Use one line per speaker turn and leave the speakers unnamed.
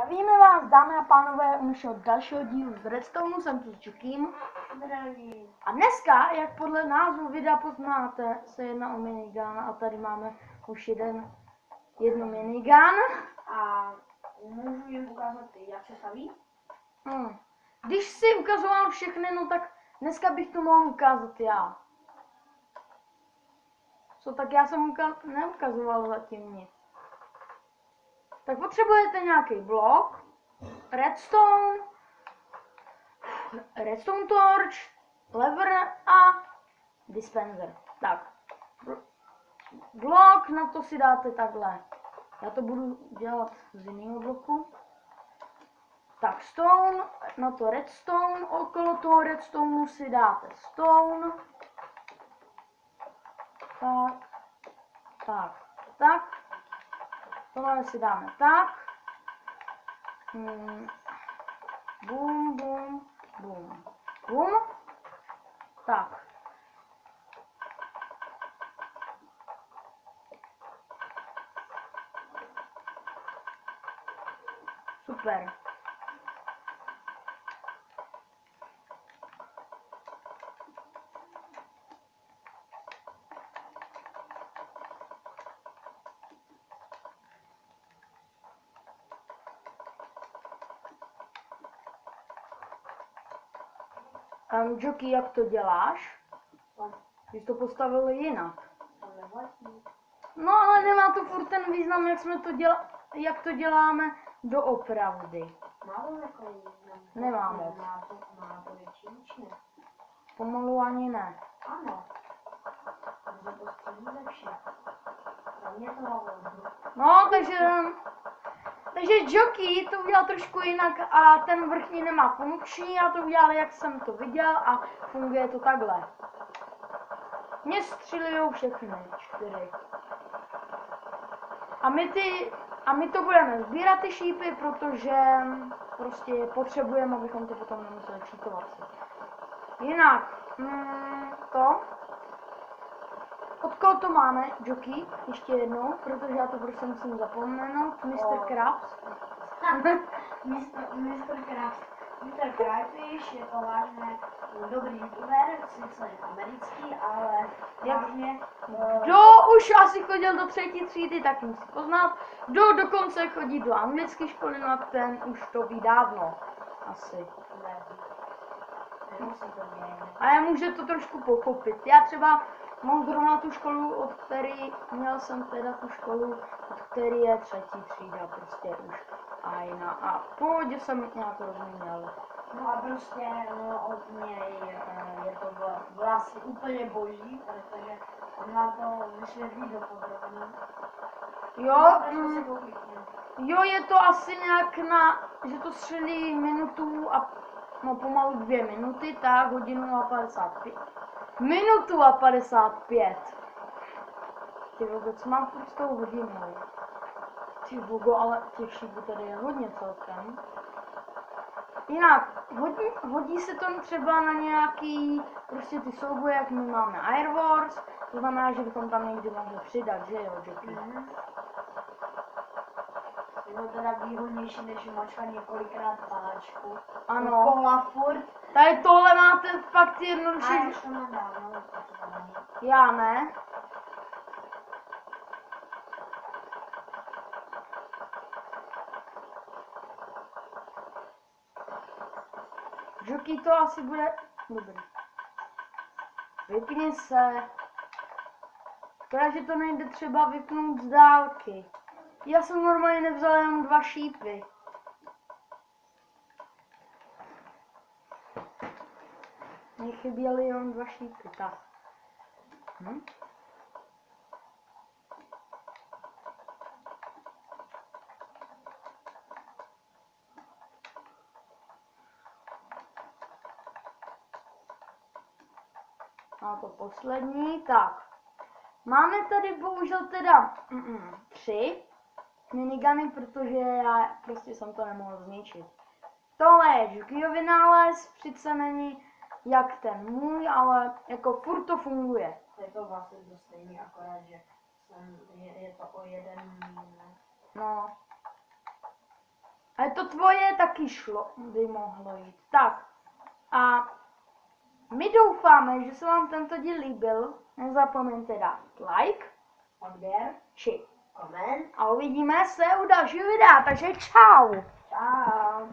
Zdravíme vás, dámy a pánové, u našeho dalšího dílu z Redstoneu, jsem tu s Čukým. A dneska, jak podle názvu videa poznáte, se jedná o minigun a tady máme už jedno minigun.
A můžu jim ukázat, jak se staví?
Když si ukazoval všechny, no tak dneska bych to mohl ukázat já. Tak já jsem neukazoval zatím nic. Tak potřebujete nějaký blok, redstone torch, lever a dispenser. Tak, blok, na to si dáte takhle. Já to budu dělat z jiného bloku. Tak stone, na to redstone, okolo toho redstoneu si dáte stone. Tak. Tohle si dáme tak. Bum. Tak. Super. Joky, jak to děláš? Ty jsi to postavil jinak. No ale nemá to furt ten význam, jak to děláme doopravdy.
Má to takový význam?
Nemá moc.
Má to větší účinný.
Pomalu ani ne.
Ano. Takže to středí lepší. Za mě to má volbu.
No, takže Joky to udělal trošku jinak a ten vrchní nemá funkční, já to udělal, jak jsem to viděl a funguje to takhle. Mně střílujou všechny 4. A my to budeme sbírat ty šípy, protože prostě potřebujeme, abychom to potom nemuseli čítovat si. Jinak, od koho to máme, Joky? Ještě jednou, protože já to prostě musím zapomenout. Mr. Krabs.
Mr. Crayfish je to vážně dobrý youtuber, sice americký, ale vážně...
Kdo už asi chodil do 3. třídy, tak musí poznat. Kdo dokonce chodí do anglické školy, no ten už to ví dávno. Asi. Ale může to trošku pochopit. Já třeba mám zrovna tu školu, měl jsem teda tu školu, od který je 3. třída, prostě už a v pohodě jsem nějak rozuměl.
No a prostě od něj je to vlastně úplně boží, protože on nám to vysvětlí dopodrobně.
Jo, je to asi nějak že to střelí minutu a pomalu 2 minuty, tak hodinu a 55. Minutu a 55. Ty vogo, co mám furt s tou hodinou? Ty vogo, ale těch šípů tady je hodně celkem. Jinak, hodí se to třeba na nějaký, prostě ty souboje, jak my máme Air Wars, to znamená, že bychom tam někdy mohli přidat, že jo, Joky?
Je to teda výhodnější, než mačka několikrát páčku.
Ano.
Kola furt.
Tady tohle máte fakt jednoduše. Já ne. Joky, to asi bude dobrý. Vypni se. Takže to nejde třeba vypnout z dálky. Já jsem normálně nevzal jenom 2 šípy. Mně chyběly jenom 2 šípy, tak. A to poslední, tak. Máme tady bohužel teda 3 miniguny, protože já prostě jsem to nemohl zničit. Tohle je Jokyho vynález, sice není jak ten můj, ale jako furt to funguje.
Je to vlastně to stejný, akorát, že je to o 1
No. Ale to tvoje taky šlo, by mohlo jít. Tak a my doufáme, že se vám tento díl líbil. Nezapomeňte dát like,
Odběr,
či
koment.
a uvidíme se u dalšího videa, takže čau!
Čau.